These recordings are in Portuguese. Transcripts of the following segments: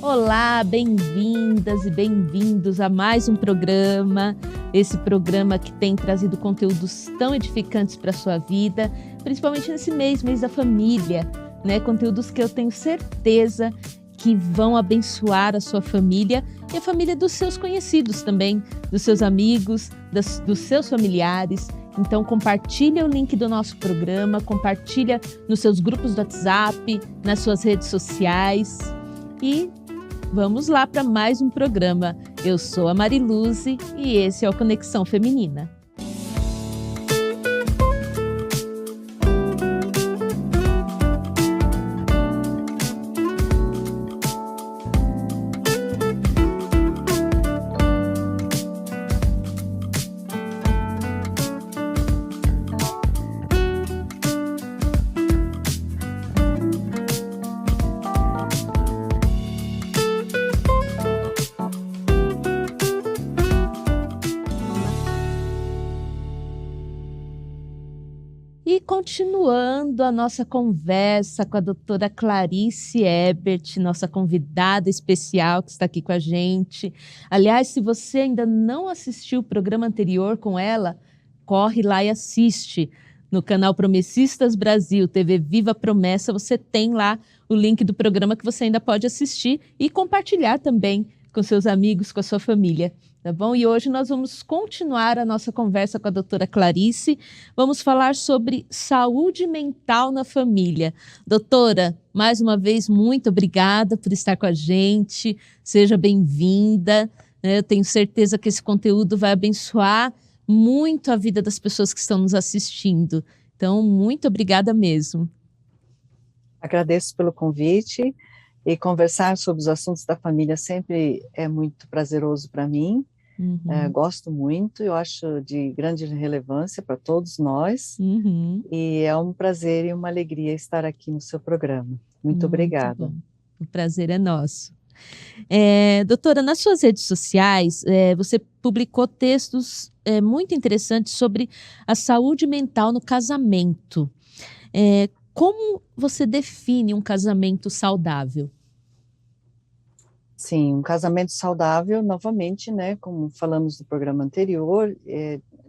Olá, bem-vindas e bem-vindos a mais um programa, esse programa que tem trazido conteúdos tão edificantes para a sua vida, principalmente nesse mês da família, né? Conteúdos que eu tenho certeza que vão abençoar a sua família e a família dos seus conhecidos também, dos seus amigos, dos seus familiares. Então compartilha o link do nosso programa, compartilha nos seus grupos do WhatsApp, nas suas redes sociais e vamos lá para mais um programa. Eu sou a Mariluze e esse é o Conexão Feminina. E continuando a nossa conversa com a doutora Clarice Ebert, nossa convidada especial que está aqui com a gente. Aliás, se você ainda não assistiu o programa anterior com ela, corre lá e assiste. No canal Promessistas Brasil, TV Viva Promessa, você tem lá o link do programa que você ainda pode assistir e compartilhar também com seus amigos, com a sua família. Tá bom? E hoje nós vamos continuar a nossa conversa com a doutora Clarice. Vamos falar sobre saúde mental na família. Doutora, mais uma vez, muito obrigada por estar com a gente. Seja bem-vinda. Eu tenho certeza que esse conteúdo vai abençoar muito a vida das pessoas que estão nos assistindo. Então, muito obrigada mesmo. Agradeço pelo convite e conversar sobre os assuntos da família sempre é muito prazeroso para mim. Gosto muito, eu acho de grande relevância para todos nós, e é um prazer e uma alegria estar aqui no seu programa. Muito obrigada. Bom. O prazer é nosso. Doutora, nas suas redes sociais, você publicou textos muito interessantes sobre a saúde mental no casamento. Como você define um casamento saudável? Sim, um casamento saudável, novamente, né, como falamos no programa anterior,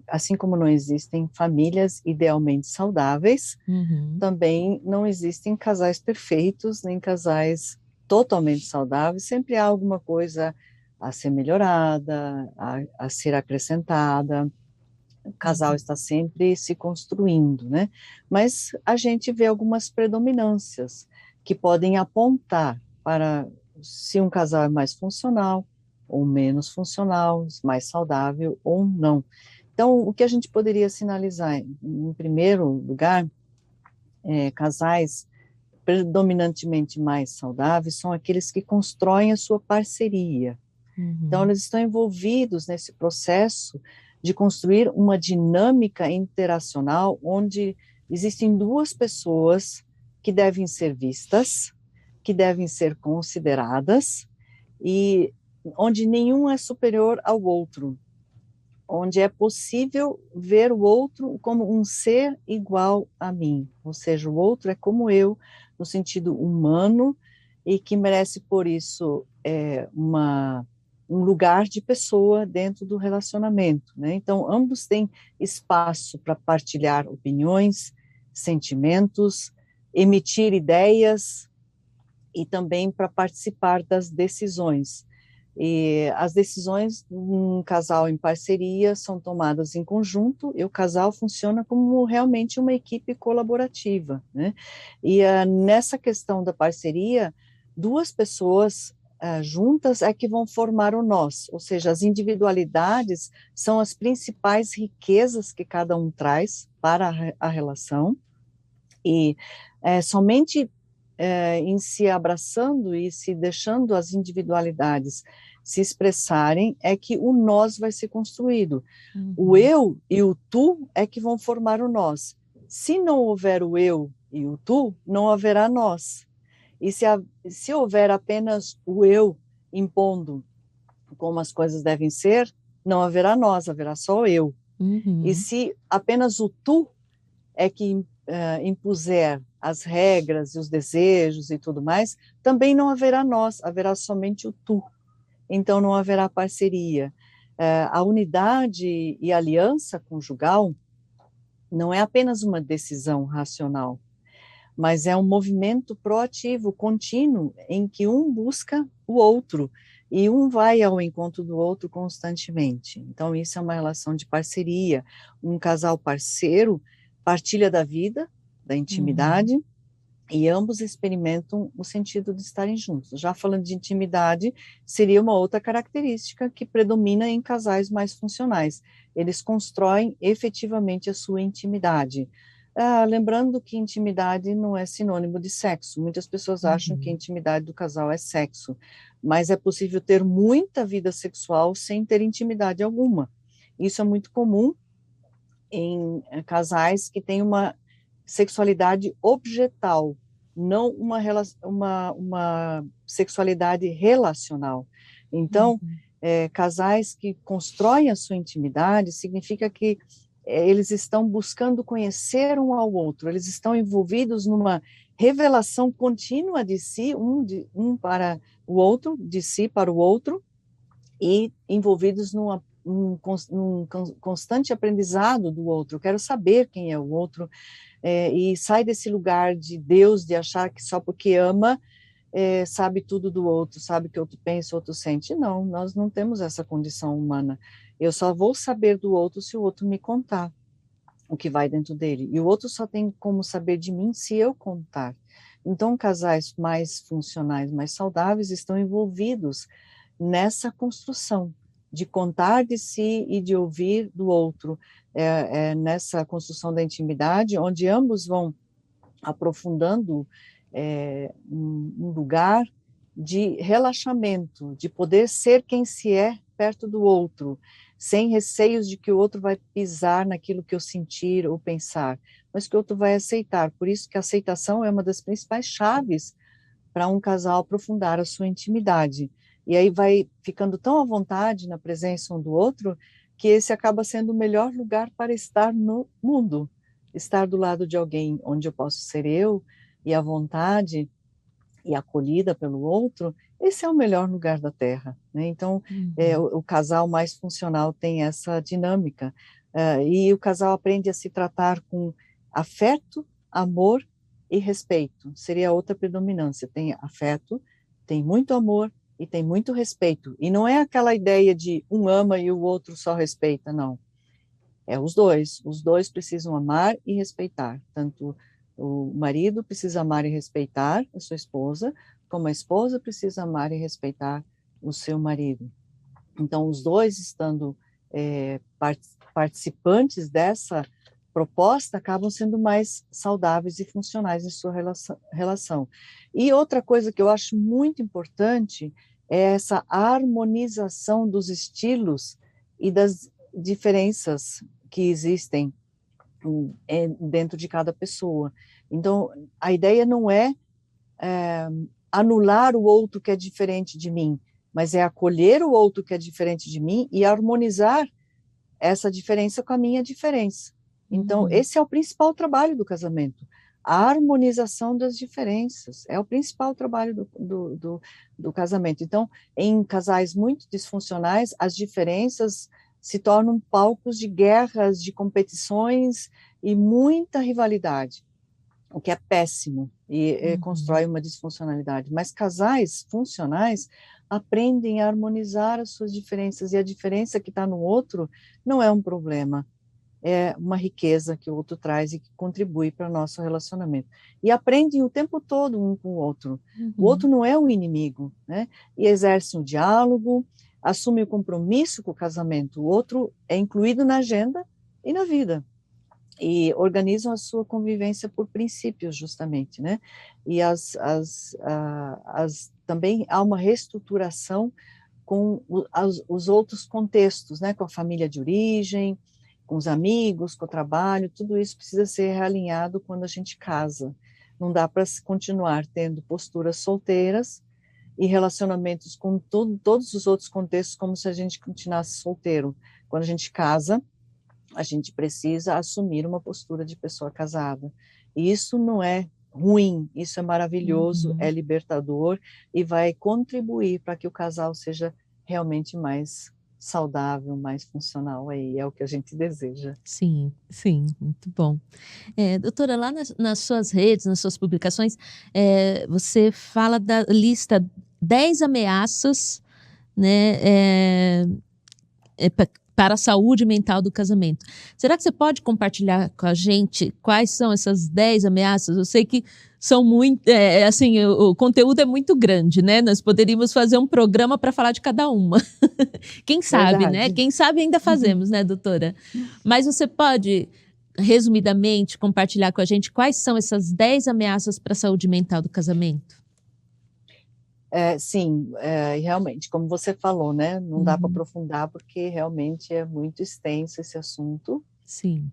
assim como não existem famílias idealmente saudáveis, também não existem casais perfeitos, nem casais totalmente saudáveis, sempre há alguma coisa a ser melhorada, a ser acrescentada, o casal está sempre se construindo, né, mas a gente vê algumas predominâncias que podem apontar para se um casal é mais funcional ou menos funcional, mais saudável ou não. Então, o que a gente poderia sinalizar, em primeiro lugar, casais predominantemente mais saudáveis são aqueles que constroem a sua parceria. Então, eles estão envolvidos nesse processo de construir uma dinâmica interacional onde existem duas pessoas que devem ser vistas, que devem ser consideradas, e onde nenhum é superior ao outro, onde é possível ver o outro como um ser igual a mim, ou seja, o outro é como eu, no sentido humano, e que merece, por isso, um lugar de pessoa dentro do relacionamento, né? Então, ambos têm espaço para partilhar opiniões, sentimentos, emitir ideias, e também para participar das decisões. E as decisões de um casal em parceria são tomadas em conjunto, e o casal funciona como realmente uma equipe colaborativa, né? E nessa questão da parceria, duas pessoas juntas é que vão formar o nós, ou seja, as individualidades são as principais riquezas que cada um traz para a relação, e somente em se abraçando e se deixando as individualidades se expressarem, é que o nós vai ser construído. O eu e o tu é que vão formar o nós. Se não houver o eu e o tu, não haverá nós. E se houver apenas o eu impondo como as coisas devem ser, não haverá nós, haverá só eu. E se apenas o tu é que impuser as regras e os desejos e tudo mais, também não haverá nós, haverá somente o tu. Então não haverá parceria. A unidade e aliança conjugal não é apenas uma decisão racional, mas é um movimento proativo, contínuo, em que um busca o outro e um vai ao encontro do outro constantemente. Então, isso é uma relação de parceria. Um casal parceiro partilha da vida, da intimidade, e ambos experimentam o sentido de estarem juntos. Já falando de intimidade, seria uma outra característica que predomina em casais mais funcionais. Eles constroem efetivamente a sua intimidade. Lembrando que intimidade não é sinônimo de sexo. Muitas pessoas acham que a intimidade do casal é sexo, mas é possível ter muita vida sexual sem ter intimidade alguma. Isso é muito comum em casais que têm uma sexualidade objetal, não uma sexualidade relacional. Então, casais que constroem a sua intimidade significa que eles estão buscando conhecer um ao outro, eles estão envolvidos numa revelação contínua de si, um para o outro, de si para o outro, e envolvidos num constante aprendizado do outro. Eu quero saber quem é o outro, e sai desse lugar de Deus, de achar que só porque ama, sabe tudo do outro, sabe o que o outro pensa, o outro sente. Não, nós não temos essa condição humana. Eu só vou saber do outro se o outro me contar o que vai dentro dele. E o outro só tem como saber de mim se eu contar. Então, casais mais funcionais, mais saudáveis, estão envolvidos nessa construção de contar de si e de ouvir do outro, nessa construção da intimidade, onde ambos vão aprofundando um lugar de relaxamento, de poder ser quem se é perto do outro, sem receios de que o outro vai pisar naquilo que eu sentir ou pensar, mas que o outro vai aceitar. Por isso que a aceitação é uma das principais chaves para um casal aprofundar a sua intimidade. E aí vai ficando tão à vontade na presença um do outro, que esse acaba sendo o melhor lugar para estar no mundo. Estar do lado de alguém onde eu posso ser eu, e à vontade, e acolhida pelo outro, esse é o melhor lugar da Terra, né? Então, o casal mais funcional tem essa dinâmica, e o casal aprende a se tratar com afeto, amor e respeito. Seria outra predominância. Tem afeto, tem muito amor e tem muito respeito. E não é aquela ideia de um ama e o outro só respeita, não. É os dois. Os dois precisam amar e respeitar. Tanto o marido precisa amar e respeitar a sua esposa, como a esposa precisa amar e respeitar o seu marido. Então, os dois estando participantes dessa proposta acabam sendo mais saudáveis e funcionais em sua relação. E outra coisa que eu acho muito importante é essa harmonização dos estilos e das diferenças que existem dentro de cada pessoa. Então, a ideia não é anular o outro que é diferente de mim, mas é acolher o outro que é diferente de mim e harmonizar essa diferença com a minha diferença. Então, esse é o principal trabalho do casamento. A harmonização das diferenças é o principal trabalho do casamento. Então, em casais muito disfuncionais, as diferenças se tornam palcos de guerras, de competições e muita rivalidade, o que é péssimo e constrói uma disfuncionalidade. Mas casais funcionais aprendem a harmonizar as suas diferenças, e a diferença que está no outro não é um problema, é uma riqueza que o outro traz e que contribui para o nosso relacionamento. E aprendem o tempo todo um com o outro. O outro não é um inimigo, né? E exerce um diálogo, assume o compromisso com o casamento. O outro é incluído na agenda e na vida. E organizam a sua convivência por princípios, justamente, né? E também há uma reestruturação com os outros contextos, né? Com a família de origem, com os amigos, com o trabalho, tudo isso precisa ser realinhado quando a gente casa. Não dá para continuar tendo posturas solteiras e relacionamentos com todos os outros contextos como se a gente continuasse solteiro. Quando a gente casa, a gente precisa assumir uma postura de pessoa casada. E isso não é ruim. Isso é maravilhoso, é Uhum. libertador e vai contribuir para que o casal seja realmente mais saudável, mais funcional, aí é o que a gente deseja. Sim, sim, muito bom. Doutora, lá nas suas redes, nas suas publicações, você fala da lista 10 ameaças, né, para a saúde mental do casamento. Será que você pode compartilhar com a gente quais são essas 10 ameaças? Eu sei que são muito, assim, o conteúdo é muito grande, né? Nós poderíamos fazer um programa para falar de cada uma. Quem sabe, né? Verdade. Quem sabe ainda fazemos, né, doutora? Mas você pode, resumidamente, compartilhar com a gente quais são essas 10 ameaças para a saúde mental do casamento? Sim, realmente, como você falou, né, não dá para Uhum. aprofundar, porque realmente é muito extenso esse assunto. Sim.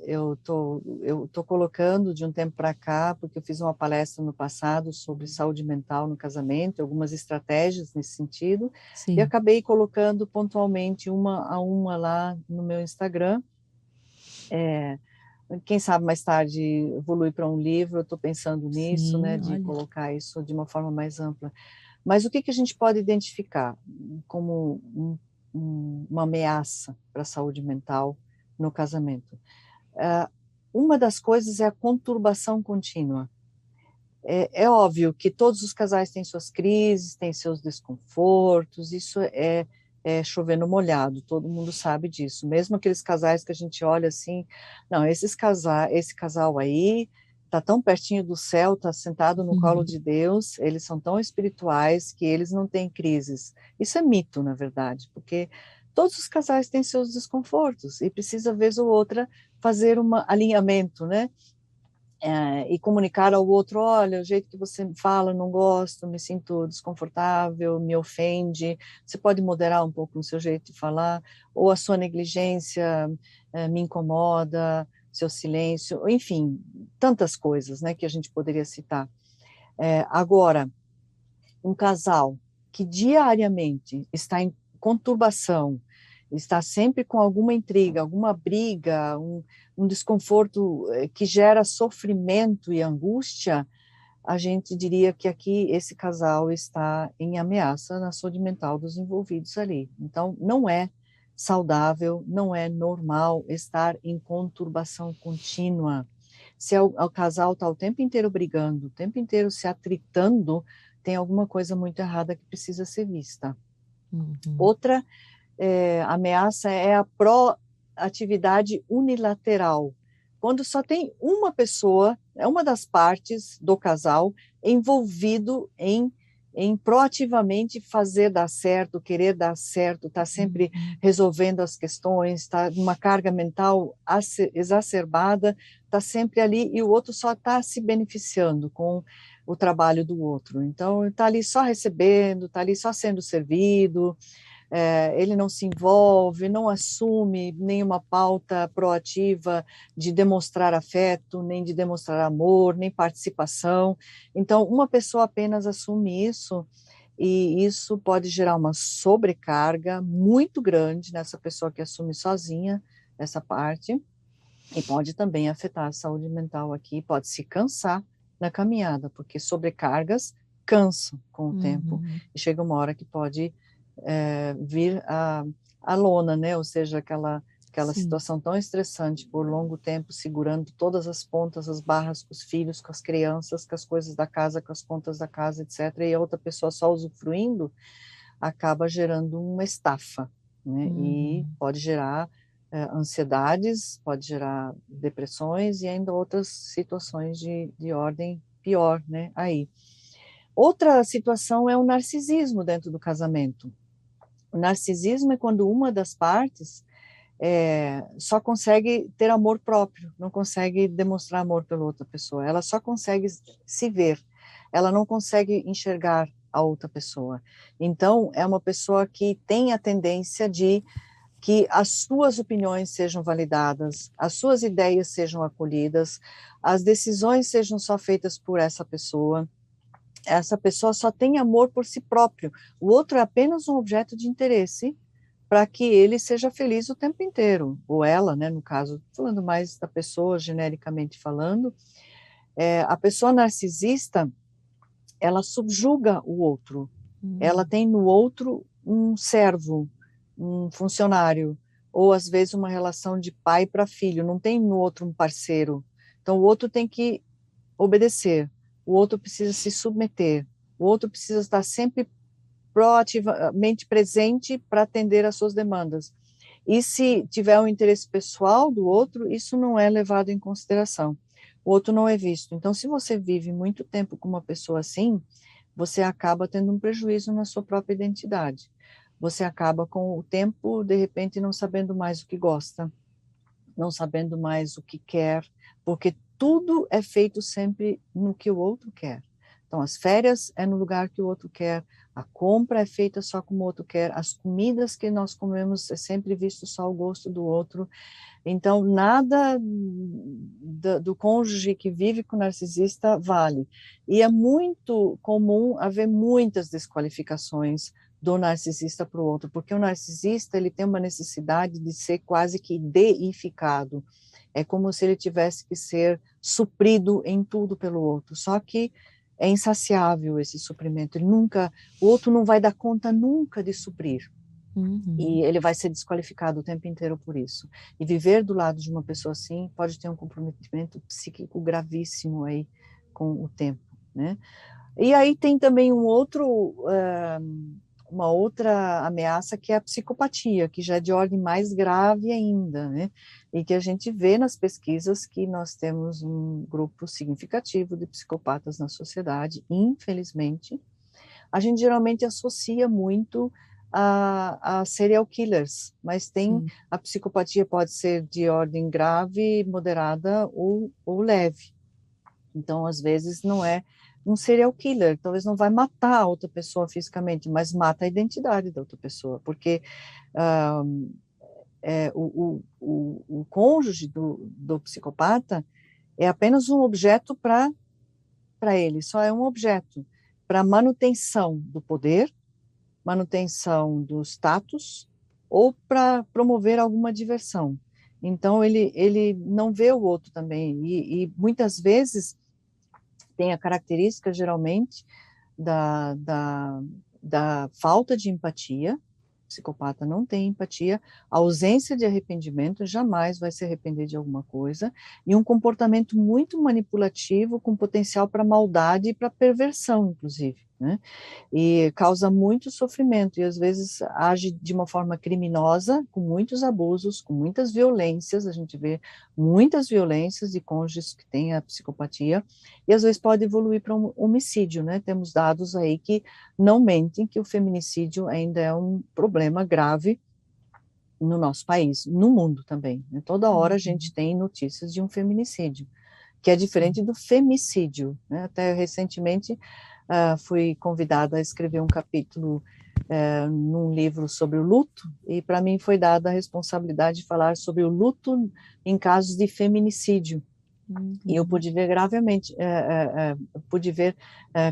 Eu tô colocando de um tempo para cá, porque eu fiz uma palestra no passado sobre saúde mental no casamento, algumas estratégias nesse sentido, e Sim. acabei colocando pontualmente uma a uma lá no meu Instagram. É, Quem sabe mais tarde evolui para um livro, eu estou pensando nisso, né, Sim, de olha. colocar isso de uma forma mais ampla. Mas o que que a gente pode identificar como uma ameaça para a saúde mental no casamento? Ah, uma das coisas é a conturbação contínua. É óbvio que todos os casais têm suas crises, têm seus desconfortos, isso é chover no molhado, todo mundo sabe disso. Mesmo aqueles casais que a gente olha assim, não, esse casal aí está tão pertinho do céu, está sentado no colo de Deus, eles são tão espirituais que eles não têm crises. Isso é mito, na verdade, porque todos os casais têm seus desconfortos e precisa, vez ou outra, fazer um alinhamento, né? E comunicar ao outro, olha, o jeito que você fala, eu não gosto, me sinto desconfortável, me ofende, você pode moderar um pouco o seu jeito de falar, ou a sua negligência me incomoda, seu silêncio, enfim, tantas coisas, né, que a gente poderia citar. Agora, um casal que diariamente está em conturbação, está sempre com alguma intriga, alguma briga, um desconforto que gera sofrimento e angústia, a gente diria que aqui esse casal está em ameaça na saúde mental dos envolvidos ali. Então, não é saudável, não é normal estar em conturbação contínua. Se o casal está o tempo inteiro brigando, o tempo inteiro se atritando, tem alguma coisa muito errada que precisa ser vista. Uhum. Outra ameaça é a proatividade unilateral. Quando só tem uma pessoa, é uma das partes do casal, envolvido em proativamente fazer dar certo, querer dar certo, está sempre Uhum. resolvendo as questões, está numa carga mental exacerbada, está sempre ali e o outro só está se beneficiando com o trabalho do outro. Então, está ali só recebendo, está ali só sendo servido, ele não se envolve, não assume nenhuma pauta proativa de demonstrar afeto, nem de demonstrar amor, nem participação. Então, uma pessoa apenas assume isso, e isso pode gerar uma sobrecarga muito grande nessa pessoa que assume sozinha essa parte, e pode também afetar a saúde mental aqui, pode se cansar na caminhada, porque sobrecargas cansam com o tempo, Uhum. e chega uma hora que pode vir a lona, né? Ou seja, aquela Sim. situação tão estressante por longo tempo, segurando todas as pontas, as barras com os filhos, com as crianças, com as coisas da casa, com as contas da casa, etc., e a outra pessoa só usufruindo, acaba gerando uma estafa, né? E Uhum. pode gerar ansiedades, pode gerar depressões e ainda outras situações de ordem pior, né? Aí. Outra situação é o narcisismo dentro do casamento. O narcisismo é quando uma das partes só consegue ter amor próprio, não consegue demonstrar amor pela outra pessoa, ela só consegue se ver, ela não consegue enxergar a outra pessoa. Então, é uma pessoa que tem a tendência de que as suas opiniões sejam validadas, as suas ideias sejam acolhidas, as decisões sejam só feitas por essa pessoa só tem amor por si próprio, o outro é apenas um objeto de interesse para que ele seja feliz o tempo inteiro, ou ela, né, no caso, falando mais da pessoa, genericamente falando, A pessoa narcisista, ela subjuga o outro. Ela tem no outro um servo, um funcionário, ou às vezes uma relação de pai para filho, não tem no outro um parceiro. Então o outro tem que obedecer, o outro precisa se submeter, o outro precisa estar sempre proativamente presente para atender às suas demandas. E se tiver um interesse pessoal do outro, isso não é levado em consideração. O outro não é visto. Então, se você vive muito tempo com uma pessoa assim, você acaba tendo um prejuízo na sua própria identidade. Você acaba com o tempo, de repente, não sabendo mais o que gosta, não sabendo mais o que quer, porque tudo é feito sempre no que o outro quer. Então, as férias é no lugar que o outro quer, a compra é feita só como o outro quer, as comidas que nós comemos é sempre visto só o gosto do outro. Então, nada do cônjuge que vive com narcisista vale. E é muito comum haver muitas desqualificações do narcisista para o outro, porque o narcisista ele tem uma necessidade de ser quase que deificado. É como se ele tivesse que ser suprido em tudo pelo outro. Só que é insaciável esse suprimento. O outro não vai dar conta nunca de suprir. E ele vai ser desqualificado o tempo inteiro por isso. E viver do lado de uma pessoa assim pode ter um comprometimento psíquico gravíssimo aí com o tempo, né? E aí tem também uma outra ameaça que é a psicopatia, que já é de ordem mais grave ainda, né? E que a gente vê nas pesquisas que nós temos um grupo significativo de psicopatas na sociedade, infelizmente. A gente geralmente associa muito a serial killers, mas a psicopatia pode ser de ordem grave, moderada ou leve. Então, às vezes, não é um serial killer, talvez não vai matar a outra pessoa fisicamente, mas mata a identidade da outra pessoa, porque o cônjuge do psicopata é apenas um objeto para ele, só é um objeto para manutenção do poder, manutenção do status ou para promover alguma diversão. Então, ele não vê o outro também, e muitas vezes tem a característica, geralmente, da falta de empatia. O psicopata não tem empatia, a ausência de arrependimento, jamais vai se arrepender de alguma coisa, e um comportamento muito manipulativo, com potencial para maldade e para perversão, inclusive, né? E causa muito sofrimento, e às vezes age de uma forma criminosa, com muitos abusos, com muitas violências. A gente vê muitas violências de cônjuges que têm a psicopatia, e às vezes pode evoluir para um homicídio, né? Temos dados aí que não mentem que o feminicídio ainda é um problema grave no nosso país, no mundo também, né? Toda hora a gente tem notícias de um feminicídio, que é diferente do femicídio, né? Até recentemente fui convidada a escrever um capítulo num livro sobre o luto, e para mim foi dada a responsabilidade de falar sobre o luto em casos de feminicídio. E eu pude ver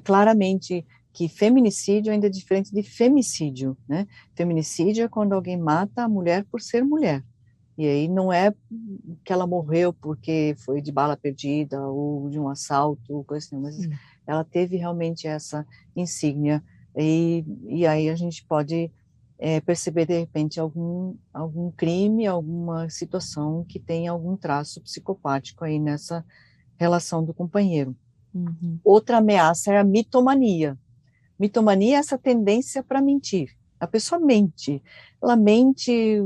claramente que feminicídio ainda é diferente de femicídio, né? Feminicídio é quando alguém mata a mulher por ser mulher. E aí não é que ela morreu porque foi de bala perdida ou de um assalto, ou coisa assim, mas ela teve realmente essa insígnia. E aí a gente pode perceber, de repente, algum crime, alguma situação que tem algum traço psicopático aí nessa relação do companheiro. Outra ameaça é a mitomania. Mitomania é essa tendência para mentir. A pessoa mente, ela mente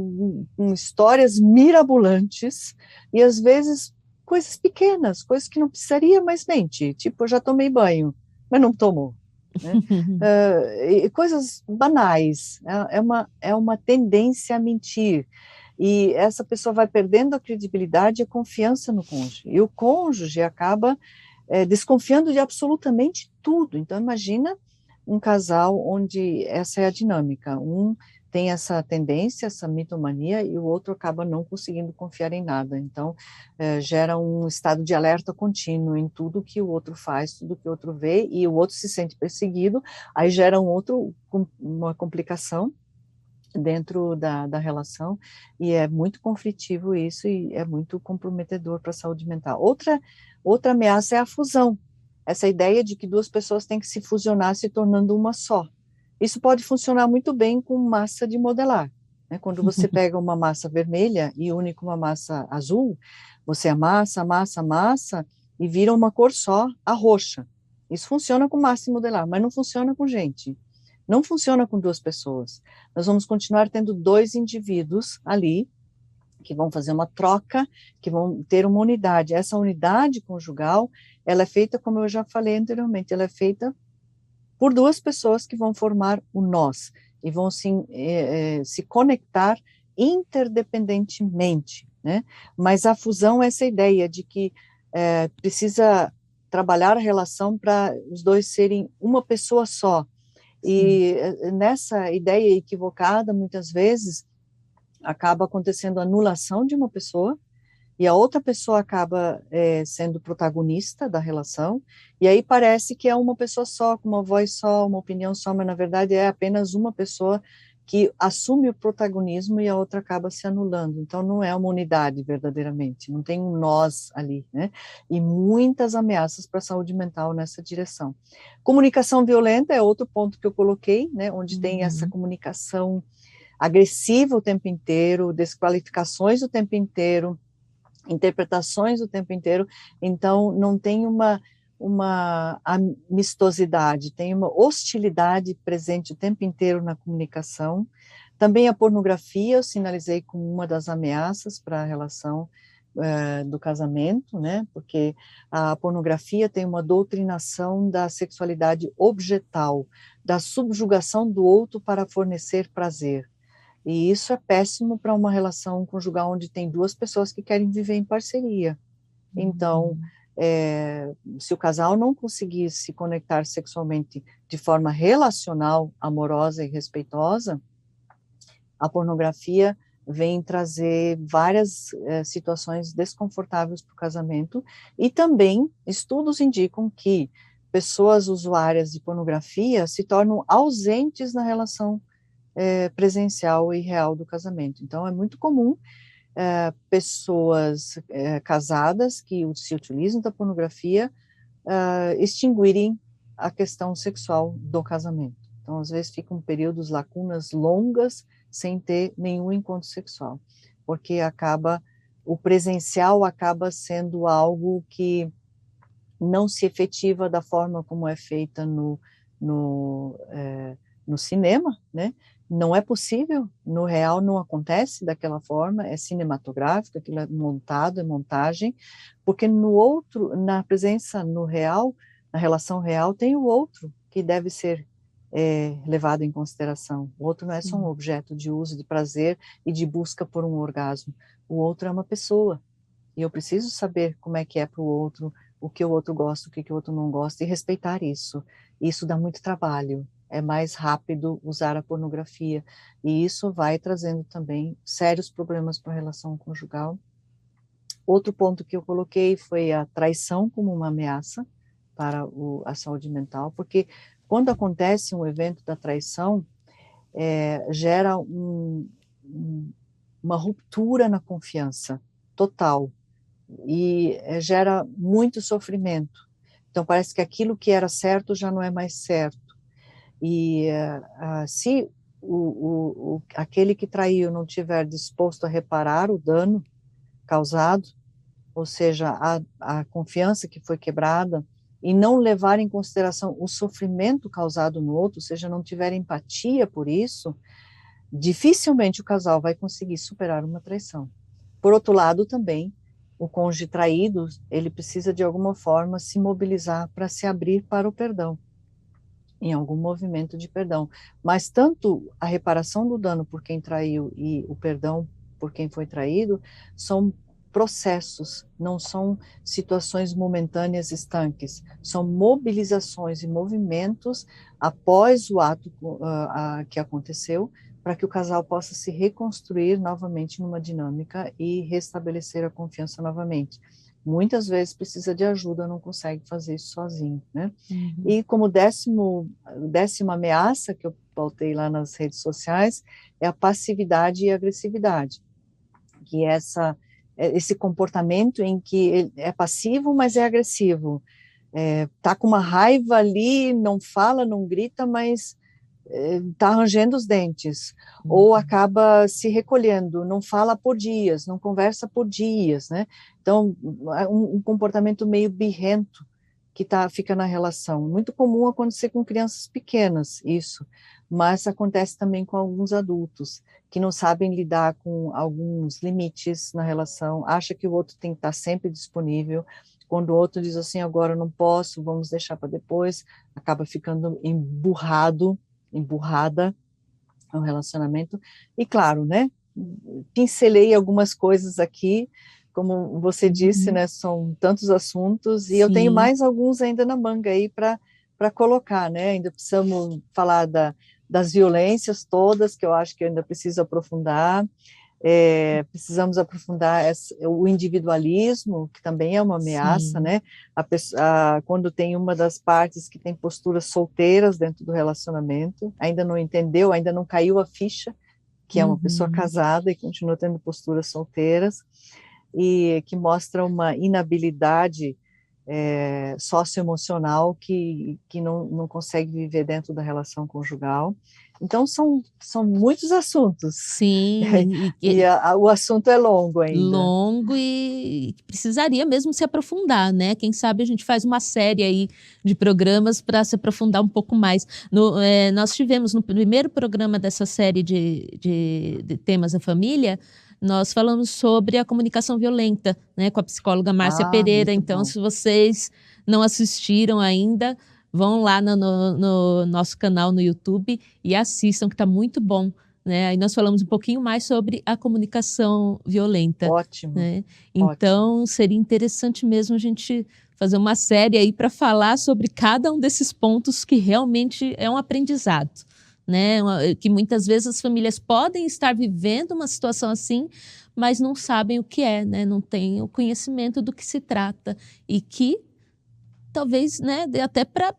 com histórias mirabolantes e às vezes coisas pequenas, coisas que não precisaria, mas mente, tipo, eu já tomei banho, mas não tomou, né? Coisas banais, é uma tendência a mentir, e essa pessoa vai perdendo a credibilidade e a confiança no cônjuge, e o cônjuge acaba desconfiando de absolutamente tudo. Então imagina um casal onde essa é a dinâmica, um tem essa tendência, essa mitomania, e o outro acaba não conseguindo confiar em nada. Então, gera um estado de alerta contínuo em tudo que o outro faz, tudo que o outro vê, e o outro se sente perseguido, aí gera uma complicação, dentro da relação, e é muito conflitivo isso, e é muito comprometedor para a saúde mental. Outra ameaça é a fusão, essa ideia de que duas pessoas têm que se fusionar se tornando uma só. Isso pode funcionar muito bem com massa de modelar, né? Quando você pega uma massa vermelha e une com uma massa azul, você amassa, amassa, amassa, e vira uma cor só, a roxa. Isso funciona com massa de modelar, mas não funciona com gente. Não funciona com duas pessoas. Nós vamos continuar tendo dois indivíduos ali, que vão fazer uma troca, que vão ter uma unidade. Essa unidade conjugal, ela é feita, como eu já falei anteriormente, ela é feita por duas pessoas que vão formar o nós, e vão se conectar interdependentemente, né? Mas a fusão é essa ideia de que precisa trabalhar a relação para os dois serem uma pessoa só. E nessa ideia equivocada, muitas vezes, acaba acontecendo a anulação de uma pessoa, e a outra pessoa acaba sendo protagonista da relação, e aí parece que é uma pessoa só, com uma voz só, uma opinião só, mas na verdade é apenas uma pessoa que assume o protagonismo e a outra acaba se anulando. Então não é uma unidade verdadeiramente, não tem um nós ali, né? E muitas ameaças para a saúde mental nessa direção. Comunicação violenta é outro ponto que eu coloquei, né? Onde tem essa comunicação agressiva o tempo inteiro, desqualificações o tempo inteiro, interpretações o tempo inteiro, então não tem uma amistosidade, tem uma hostilidade presente o tempo inteiro na comunicação. Também a pornografia eu sinalizei como uma das ameaças para a relação do casamento, né? Porque a pornografia tem uma doutrinação da sexualidade objetal, da subjugação do outro para fornecer prazer. E isso é péssimo para uma relação conjugal onde tem duas pessoas que querem viver em parceria. Então, se o casal não conseguir se conectar sexualmente de forma relacional, amorosa e respeitosa, a pornografia vem trazer várias situações desconfortáveis para o casamento, e também estudos indicam que pessoas usuárias de pornografia se tornam ausentes na relação presencial e real do casamento. Então, é muito comum pessoas casadas que se utilizam da pornografia extinguirem a questão sexual do casamento. Então, às vezes, ficam períodos, lacunas longas, sem ter nenhum encontro sexual, porque o presencial acaba sendo algo que não se efetiva da forma como é feita no cinema, né? Não é possível, no real não acontece daquela forma, é cinematográfico, aquilo é montado, é montagem, porque na presença no real, na relação real, tem o outro que deve ser levado em consideração. O outro não é só um objeto de uso, de prazer e de busca por um orgasmo. O outro é uma pessoa, e eu preciso saber como é que é para o outro, o que o outro gosta, o que o outro não gosta, e respeitar isso. Isso dá muito trabalho, é mais rápido usar a pornografia, e isso vai trazendo também sérios problemas para a relação conjugal. Outro ponto que eu coloquei foi a traição como uma ameaça para a saúde mental, porque quando acontece um evento da traição, gera uma ruptura na confiança total, e gera muito sofrimento. Então parece que aquilo que era certo já não é mais certo. E se aquele que traiu não tiver disposto a reparar o dano causado, ou seja, a confiança que foi quebrada, e não levar em consideração o sofrimento causado no outro, ou seja, não tiver empatia por isso, dificilmente o casal vai conseguir superar uma traição. Por outro lado, também, o cônjuge traído, ele precisa de alguma forma se mobilizar para se abrir para o perdão, em algum movimento de perdão. Mas tanto a reparação do dano por quem traiu e o perdão por quem foi traído são processos, não são situações momentâneas estanques, são mobilizações e movimentos após o ato que aconteceu, para que o casal possa se reconstruir novamente numa dinâmica e restabelecer a confiança novamente. Muitas vezes precisa de ajuda, não consegue fazer isso sozinho, né? E como décima ameaça que eu pautei lá nas redes sociais, é a passividade e a agressividade, que é esse comportamento em que ele é passivo, mas é agressivo, tá com uma raiva ali, não fala, não grita, mas está rangendo os dentes, ou acaba se recolhendo, não fala por dias, não conversa por dias, né? Então, um comportamento meio birrento que fica na relação. Muito comum acontecer com crianças pequenas, isso, mas acontece também com alguns adultos, que não sabem lidar com alguns limites na relação, acha que o outro tem que estar sempre disponível, quando o outro diz assim, agora não posso, vamos deixar para depois, acaba ficando emburrada no relacionamento, e claro, né, pincelei algumas coisas aqui, como você disse, né, são tantos assuntos, e eu tenho mais alguns ainda na manga aí para colocar, né, ainda precisamos falar das violências todas, que eu acho que eu ainda preciso aprofundar, precisamos aprofundar o individualismo, que também é uma ameaça, né? Quando tem uma das partes que tem posturas solteiras dentro do relacionamento, ainda não entendeu, ainda não caiu a ficha, que é uma pessoa casada e continua tendo posturas solteiras, e que mostra uma inabilidade socioemocional que não consegue viver dentro da relação conjugal. Então, são muitos assuntos. Sim. O assunto é longo ainda. Longo e precisaria mesmo se aprofundar, né? Quem sabe a gente faz uma série aí de programas para se aprofundar um pouco mais. Nós tivemos no primeiro programa dessa série de temas da família, nós falamos sobre a comunicação violenta, né? Com a psicóloga Márcia Pereira. Então, se vocês não assistiram ainda, vão lá no nosso canal no YouTube e assistam, que está muito bom. Né? Aí nós falamos um pouquinho mais sobre a comunicação violenta. Ótimo. Né? Então, seria interessante mesmo a gente fazer uma série aí para falar sobre cada um desses pontos que realmente é um aprendizado. Né? Que muitas vezes as famílias podem estar vivendo uma situação assim, mas não sabem o que é, né? Não têm o conhecimento do que se trata e que talvez, né, dê até para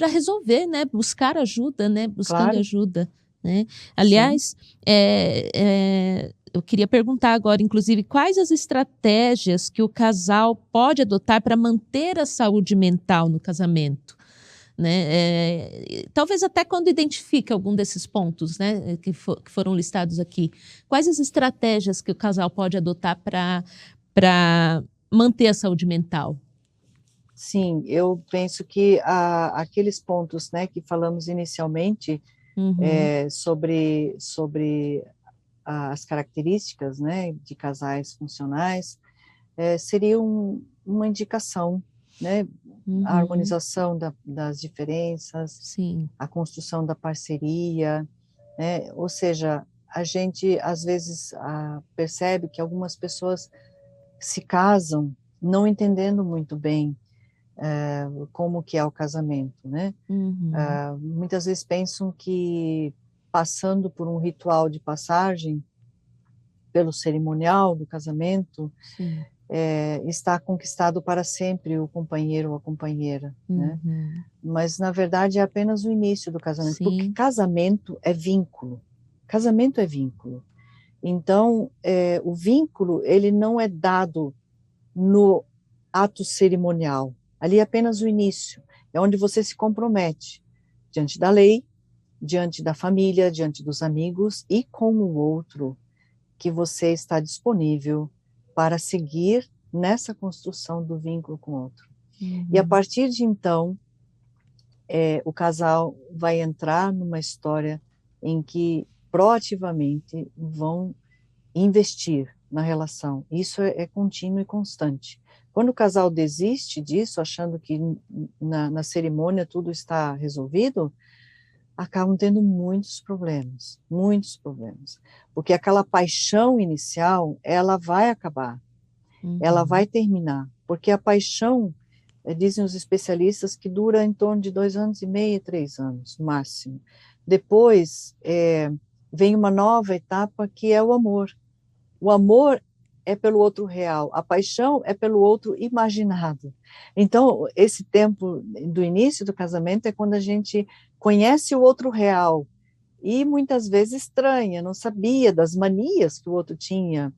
resolver, né? Buscar ajuda, né? Buscando ajuda. Né? Aliás, eu queria perguntar agora, inclusive, quais as estratégias que o casal pode adotar para manter a saúde mental no casamento? Né? Talvez até quando identifica algum desses pontos, né, que foram listados aqui. Quais as estratégias que o casal pode adotar para manter a saúde mental? Sim, eu penso que aqueles pontos, né, que falamos inicialmente, sobre as características, né, de casais funcionais, seria uma indicação, né, a harmonização das diferenças, Sim. a construção da parceria, né, ou seja, a gente às vezes percebe que algumas pessoas se casam não entendendo muito bem como que é o casamento, né? Muitas vezes pensam que passando por um ritual de passagem, pelo cerimonial do casamento, está conquistado para sempre o companheiro ou a companheira, né? Mas, na verdade, é apenas o início do casamento, porque casamento é vínculo. Casamento é vínculo. Então, o vínculo, ele não é dado no ato cerimonial. Ali é apenas o início. É onde você se compromete diante da lei, diante da família, diante dos amigos e com o outro, que você está disponível para seguir nessa construção do vínculo com o outro. E a partir de então, o casal vai entrar numa história em que proativamente vão investir na relação. Isso é contínuo e constante. Quando o casal desiste disso, achando que na cerimônia tudo está resolvido, acabam tendo muitos problemas, porque aquela paixão inicial, ela vai acabar, ela vai terminar, porque a paixão, dizem os especialistas, que dura em torno de 2 anos e meio, 3 anos, no máximo. Depois, vem uma nova etapa, que é o amor. O amor é pelo outro real, a paixão é pelo outro imaginado. Então, esse tempo do início do casamento é quando a gente conhece o outro real, e muitas vezes estranha, não sabia das manias que o outro tinha,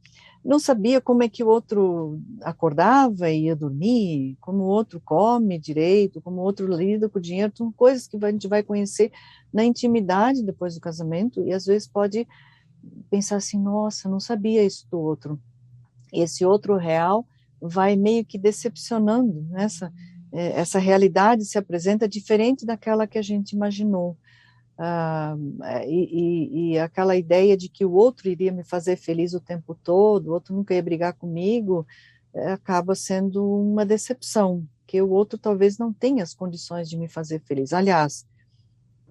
não sabia como é que o outro acordava e ia dormir, como o outro come direito, como o outro lida com o dinheiro, são coisas que a gente vai conhecer na intimidade depois do casamento, e às vezes pode pensar assim, nossa, não sabia isso do outro. E esse outro real vai meio que decepcionando, né? Essa realidade se apresenta diferente daquela que a gente imaginou. Ah, e aquela ideia de que o outro iria me fazer feliz o tempo todo, o outro nunca ia brigar comigo, acaba sendo uma decepção, que o outro talvez não tenha as condições de me fazer feliz. Aliás,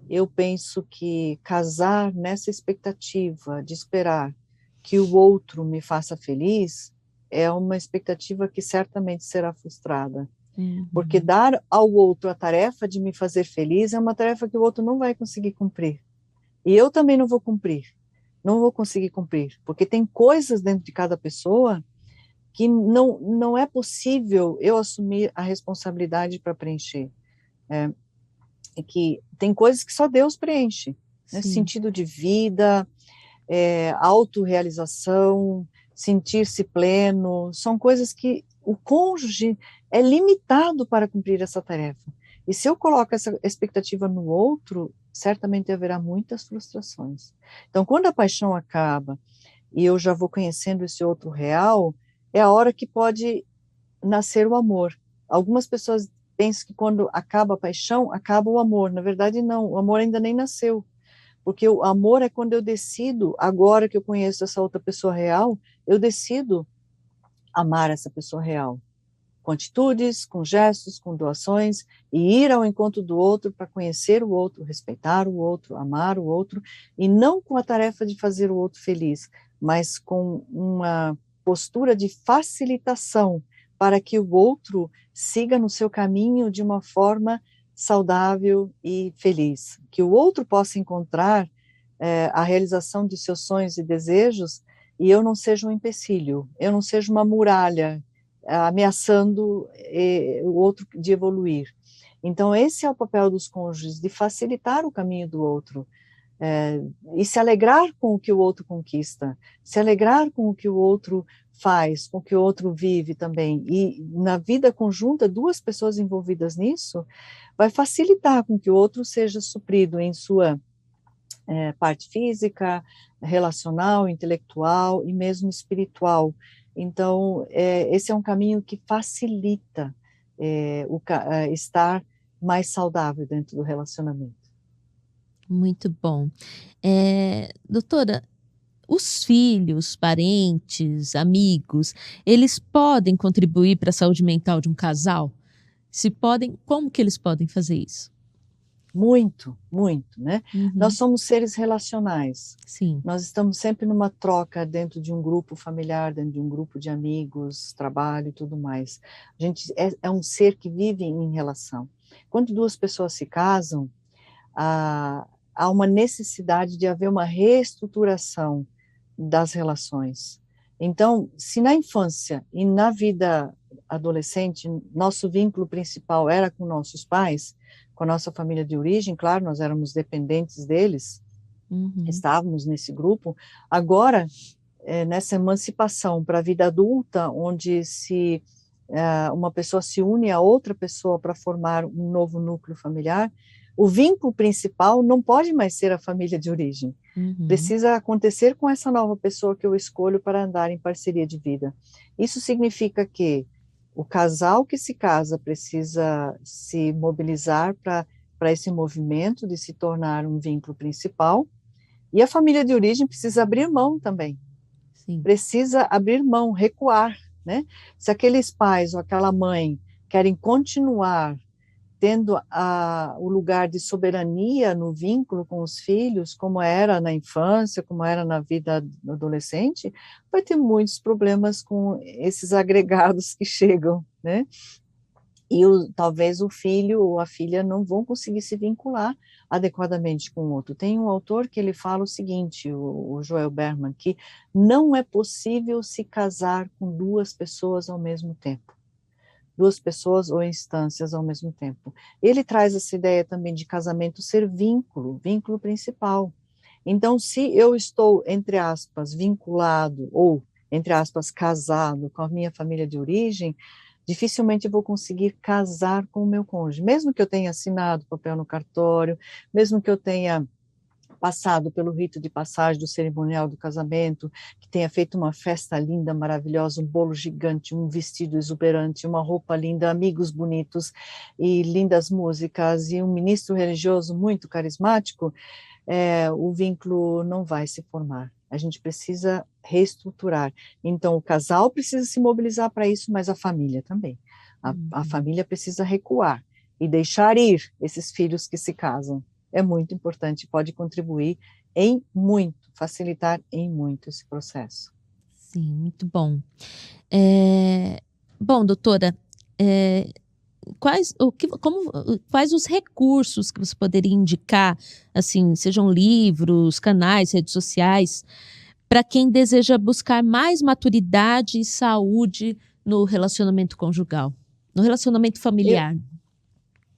eu penso que casar nessa expectativa de esperar que o outro me faça feliz é uma expectativa que certamente será frustrada. Porque Uhum. dar ao outro a tarefa de me fazer feliz é uma tarefa que o outro não vai conseguir cumprir. E eu também não vou cumprir, não vou conseguir cumprir, porque tem coisas dentro de cada pessoa que não é possível eu assumir a responsabilidade para preencher. E que tem coisas que só Deus preenche, né? Sim. Sentido de vida, autorrealização, sentir-se pleno, são coisas que o cônjuge é limitado para cumprir essa tarefa. E se eu coloco essa expectativa no outro, certamente haverá muitas frustrações. Então, quando a paixão acaba e eu já vou conhecendo esse outro real, é a hora que pode nascer o amor. Algumas pessoas pensam que quando acaba a paixão, acaba o amor. Na verdade, não, o amor ainda nem nasceu. Porque o amor é quando eu decido, agora que eu conheço essa outra pessoa real, eu decido amar essa pessoa real. Com atitudes, com gestos, com doações, e ir ao encontro do outro para conhecer o outro, respeitar o outro, amar o outro, e não com a tarefa de fazer o outro feliz, mas com uma postura de facilitação para que o outro siga no seu caminho de uma forma saudável e feliz, que o outro possa encontrar a realização de seus sonhos e desejos, e eu não seja um empecilho, eu não seja uma muralha ameaçando o outro de evoluir. Então, esse é o papel dos cônjuges, de facilitar o caminho do outro, e se alegrar com o que o outro conquista, se alegrar com o que o outro faz, com o que o outro vive também. E na vida conjunta, duas pessoas envolvidas nisso, vai facilitar com que o outro seja suprido em sua parte física, relacional, intelectual e mesmo espiritual. Então, esse é um caminho que facilita estar mais saudável dentro do relacionamento. Muito bom. Doutora, os filhos, parentes, amigos, eles podem contribuir para a saúde mental de um casal? Se podem, como que eles podem fazer isso? Muito, muito, né? Nós Uhum. somos seres relacionais. Sim. Nós estamos sempre numa troca dentro de um grupo familiar, dentro de um grupo de amigos, trabalho e tudo mais. A gente é um ser que vive em relação. Quando duas pessoas se casam, há uma necessidade de haver uma reestruturação das relações. Então, se na infância e na vida adolescente, nosso vínculo principal era com nossos pais, com a nossa família de origem, claro, nós éramos dependentes deles, Uhum. estávamos nesse grupo, agora, nessa emancipação para a vida adulta, onde uma pessoa se une a outra pessoa para formar um novo núcleo familiar, o vínculo principal não pode mais ser a família de origem. Uhum. Precisa acontecer com essa nova pessoa que eu escolho para andar em parceria de vida. Isso significa que o casal que se casa precisa se mobilizar para esse movimento de se tornar um vínculo principal, e a família de origem precisa abrir mão também, Sim. precisa abrir mão, recuar, né? Se aqueles pais ou aquela mãe querem continuar tendo o lugar de soberania no vínculo com os filhos, como era na infância, como era na vida adolescente, vai ter muitos problemas com esses agregados que chegam, né? E talvez o filho ou a filha não vão conseguir se vincular adequadamente com o outro. Tem um autor que ele fala o seguinte, o Joel Berman, que não é possível se casar com duas pessoas ao mesmo tempo. Duas pessoas ou instâncias ao mesmo tempo. Ele traz essa ideia também de casamento ser vínculo, vínculo principal. Então, se eu estou, entre aspas, vinculado ou, entre aspas, casado com a minha família de origem, dificilmente eu vou conseguir casar com o meu cônjuge, mesmo que eu tenha assinado papel no cartório, mesmo que eu tenha passado pelo rito de passagem do cerimonial do casamento, que tenha feito uma festa linda, maravilhosa, um bolo gigante, um vestido exuberante, uma roupa linda, amigos bonitos e lindas músicas e um ministro religioso muito carismático, o vínculo não vai se formar. A gente precisa reestruturar. Então, o casal precisa se mobilizar para isso, mas a família também. A família precisa recuar e deixar ir esses filhos que se casam. É muito importante, pode contribuir em muito, facilitar em muito esse processo. Sim, muito bom. Bom, doutora, quais os recursos que você poderia indicar, assim, sejam livros, canais, redes sociais, para quem deseja buscar mais maturidade e saúde no relacionamento conjugal, no relacionamento familiar?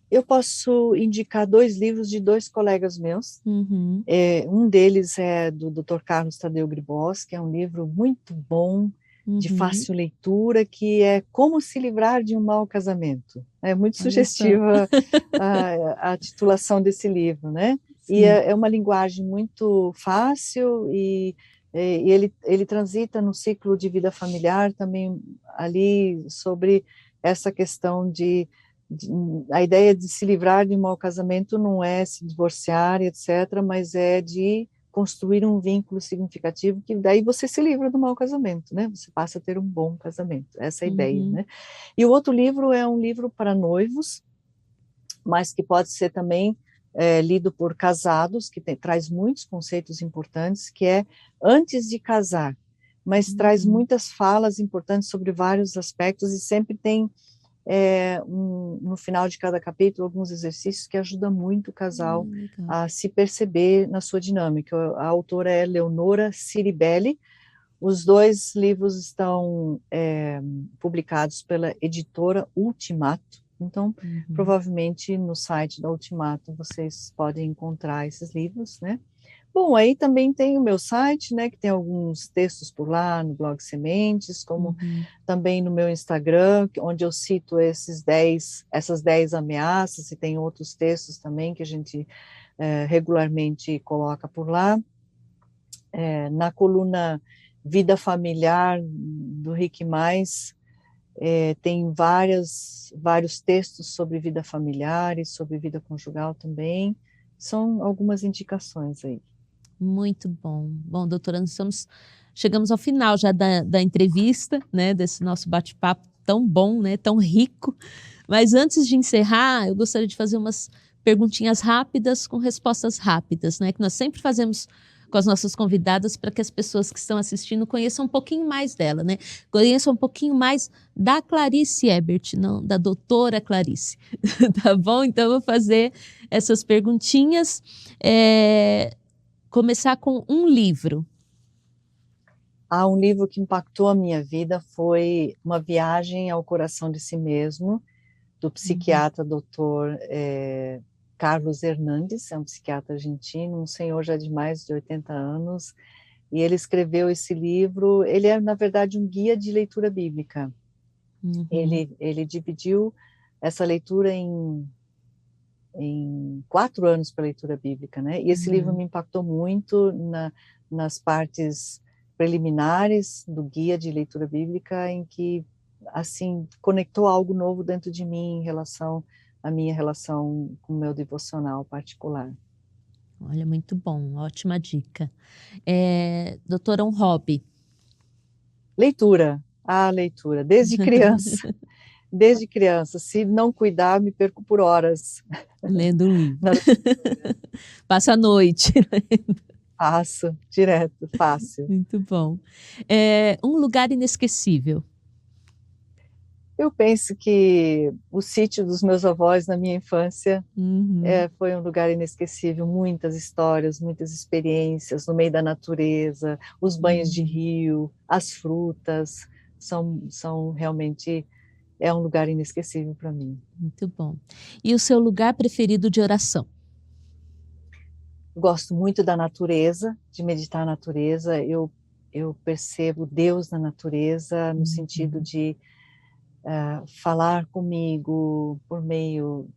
Eu posso indicar 2 livros de 2 colegas meus. Um deles é do Dr. Carlos Tadeu Gribos, que é um livro muito bom, de fácil leitura, que é Como se livrar de um mau casamento. É muito sugestiva a titulação desse livro, né? Sim. E é uma linguagem muito fácil e ele transita no ciclo de vida familiar também ali sobre essa questão a ideia de se livrar de um mau casamento não é se divorciar, etc., mas é de construir um vínculo significativo, que daí você se livra do mau casamento, né? Você passa a ter um bom casamento, essa é a ideia, né? E o outro livro é um livro para noivos, mas que pode ser também lido por casados, que traz muitos conceitos importantes, que é Antes de Casar, mas traz muitas falas importantes sobre vários aspectos e sempre tem no final de cada capítulo, alguns exercícios que ajudam muito o casal a se perceber na sua dinâmica. A autora é Leonora Ciribelli. Os 2 livros estão publicados pela editora Ultimato, então, provavelmente no site da Ultimato vocês podem encontrar esses livros, né? Bom, aí também tem o meu site, né, que tem alguns textos por lá no blog Sementes, como também no meu Instagram, onde eu cito essas 10 ameaças, e tem outros textos também que a gente regularmente coloca por lá. Na coluna Vida Familiar do Rick Mais, tem vários textos sobre vida familiar e sobre vida conjugal também. São algumas indicações aí. Muito bom. Bom, doutora, chegamos ao final já da entrevista, né, desse nosso bate-papo tão bom, né, tão rico. Mas antes de encerrar, eu gostaria de fazer umas perguntinhas rápidas com respostas rápidas, né, que nós sempre fazemos com as nossas convidadas para que as pessoas que estão assistindo conheçam um pouquinho mais dela, né? Conheçam um pouquinho mais da Clarice Ebert, não da doutora Clarice. Tá bom? Então, eu vou fazer essas perguntinhas. Começar com um livro. Um livro que impactou a minha vida foi Uma Viagem ao Coração de Si Mesmo, do psiquiatra Dr. Carlos Hernandes, é um psiquiatra argentino, um senhor já de mais de 80 anos, e ele escreveu esse livro. Ele é, na verdade, um guia de leitura bíblica. Ele dividiu essa leitura em 4 anos para leitura bíblica, né? E esse livro me impactou muito nas partes preliminares do guia de leitura bíblica, em que, assim, conectou algo novo dentro de mim em relação à minha relação com o meu devocional particular. Olha, muito bom, ótima dica. Doutora, um hobby? Leitura, leitura, desde criança. Desde criança, se não cuidar, me perco por horas. Lendo um livro. Passa a noite. Passo, direto, fácil. Muito bom. Um lugar inesquecível? Eu penso que o sítio dos meus avós na minha infância foi um lugar inesquecível, muitas histórias, muitas experiências no meio da natureza, os banhos de rio, as frutas, são realmente... É um lugar inesquecível para mim. Muito bom. E o seu lugar preferido de oração? gosto muito da natureza, de meditar na natureza. Eu percebo Deus na natureza, no sentido de falar comigo por meio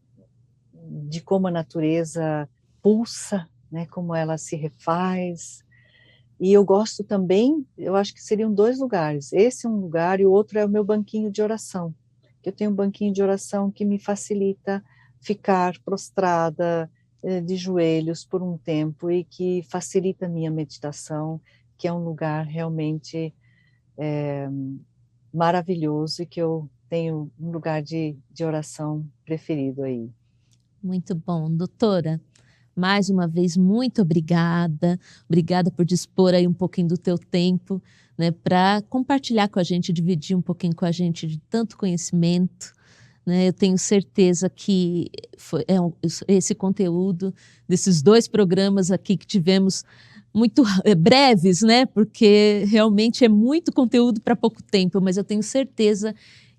de como a natureza pulsa, né, como ela se refaz. E eu gosto também, eu acho que seriam 2 lugares, esse é um lugar e o outro é o meu banquinho de oração. Eu tenho um banquinho de oração que me facilita ficar prostrada de joelhos por um tempo e que facilita a minha meditação, que é um lugar realmente maravilhoso e que eu tenho um lugar de oração preferido aí. Muito bom, doutora. Mais uma vez, muito obrigada. Obrigada por dispor aí um pouquinho do teu tempo, né, para compartilhar com a gente, dividir um pouquinho com a gente de tanto conhecimento. Né? Eu tenho certeza que esse conteúdo desses 2 programas aqui que tivemos muito breves, né? Porque realmente é muito conteúdo para pouco tempo, mas eu tenho certeza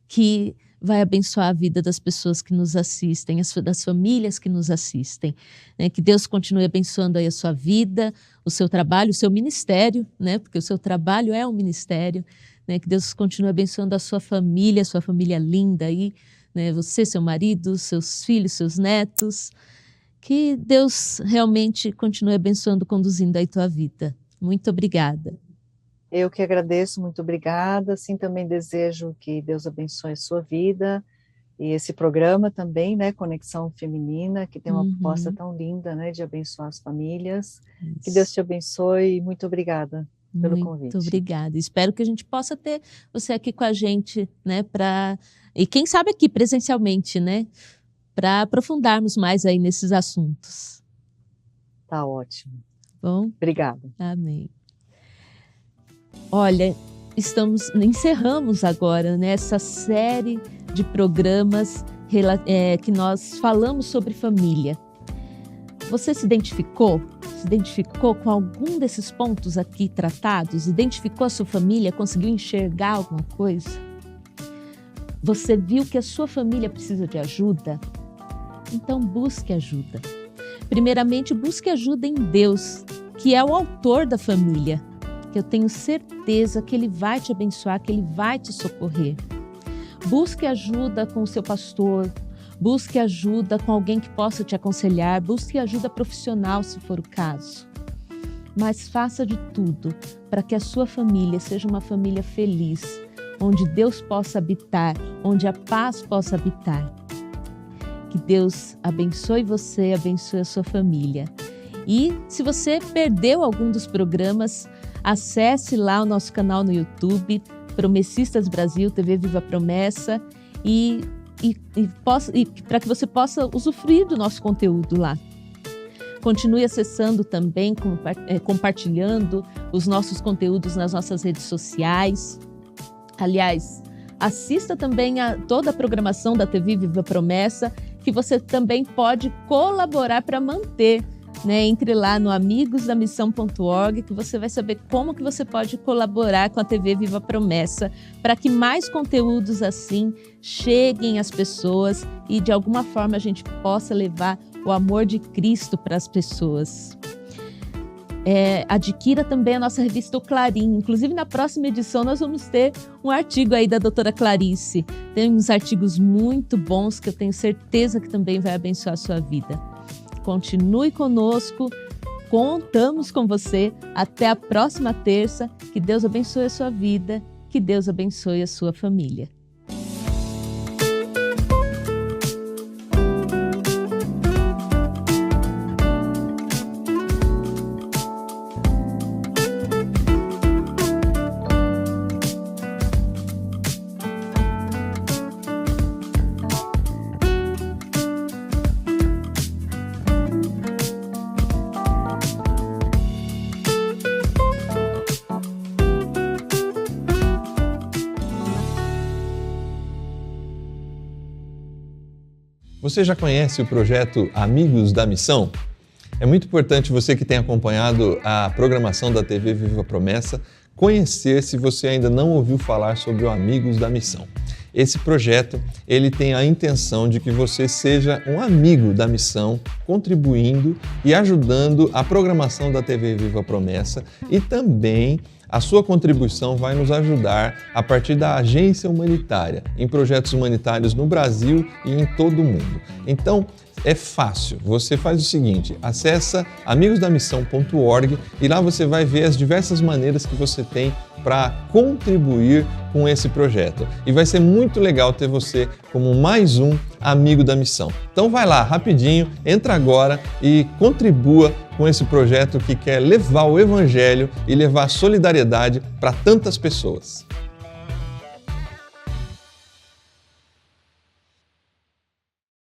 que vai abençoar a vida das pessoas que nos assistem, das famílias que nos assistem. Né? Que Deus continue abençoando aí a sua vida, o seu trabalho, o seu ministério, né? Porque o seu trabalho é um ministério. Né? Que Deus continue abençoando a sua família linda aí, né? Você, seu marido, seus filhos, seus netos. Que Deus realmente continue abençoando, conduzindo aí tua vida. Muito obrigada. Eu que agradeço, muito obrigada. Assim também desejo que Deus abençoe a sua vida e esse programa também, né, Conexão Feminina, que tem uma proposta tão linda, né, de abençoar as famílias. Isso. Que Deus te abençoe e muito obrigada pelo convite. Muito obrigada. Espero que a gente possa ter você aqui com a gente, né, e quem sabe aqui presencialmente, né, para aprofundarmos mais aí nesses assuntos. Tá ótimo. Bom? Obrigada. Amém. Olha, encerramos agora, né, essa série de programas que nós falamos sobre família. Você se identificou? Se identificou com algum desses pontos aqui tratados? Identificou a sua família? Conseguiu enxergar alguma coisa? Você viu que a sua família precisa de ajuda? Então busque ajuda. Primeiramente, busque ajuda em Deus, que é o autor da família. Eu tenho certeza que Ele vai te abençoar, que Ele vai te socorrer. Busque ajuda com o seu pastor, busque ajuda com alguém que possa te aconselhar, busque ajuda profissional se for o caso. Mas faça de tudo para que a sua família seja uma família feliz, onde Deus possa habitar, onde a paz possa habitar. Que Deus abençoe você, abençoe a sua família. E se você perdeu algum dos programas, acesse lá o nosso canal no YouTube, Promessistas Brasil, TV Viva Promessa, e para que você possa usufruir do nosso conteúdo lá. Continue acessando também, compartilhando os nossos conteúdos nas nossas redes sociais. Aliás, assista também a toda a programação da TV Viva Promessa, que você também pode colaborar para manter. Né, entre lá no amigosdamissão.org, que você vai saber como que você pode colaborar com a TV Viva Promessa para que mais conteúdos assim cheguem às pessoas e de alguma forma a gente possa levar o amor de Cristo para as pessoas. Adquira também a nossa revista O Clarim. Inclusive na próxima edição nós vamos ter um artigo aí da doutora Clarice. Tem uns artigos muito bons que eu tenho certeza que também vai abençoar a sua vida. Continue conosco, contamos com você. Até a próxima terça. Que Deus abençoe a sua vida, que Deus abençoe a sua família. Você já conhece o projeto Amigos da Missão? É muito importante você que tem acompanhado a programação da TV Viva Promessa conhecer se você ainda não ouviu falar sobre o Amigos da Missão. Esse projeto, ele tem a intenção de que você seja um amigo da missão, contribuindo e ajudando a programação da TV Viva Promessa, e também a sua contribuição vai nos ajudar a partir da agência humanitária, em projetos humanitários no Brasil e em todo o mundo. Então, é fácil, você faz o seguinte, acessa amigosdamissão.org e lá você vai ver as diversas maneiras que você tem para contribuir com esse projeto. E vai ser muito legal ter você como mais um amigo da missão. Então vai lá, rapidinho, entra agora e contribua com esse projeto que quer levar o Evangelho e levar solidariedade para tantas pessoas.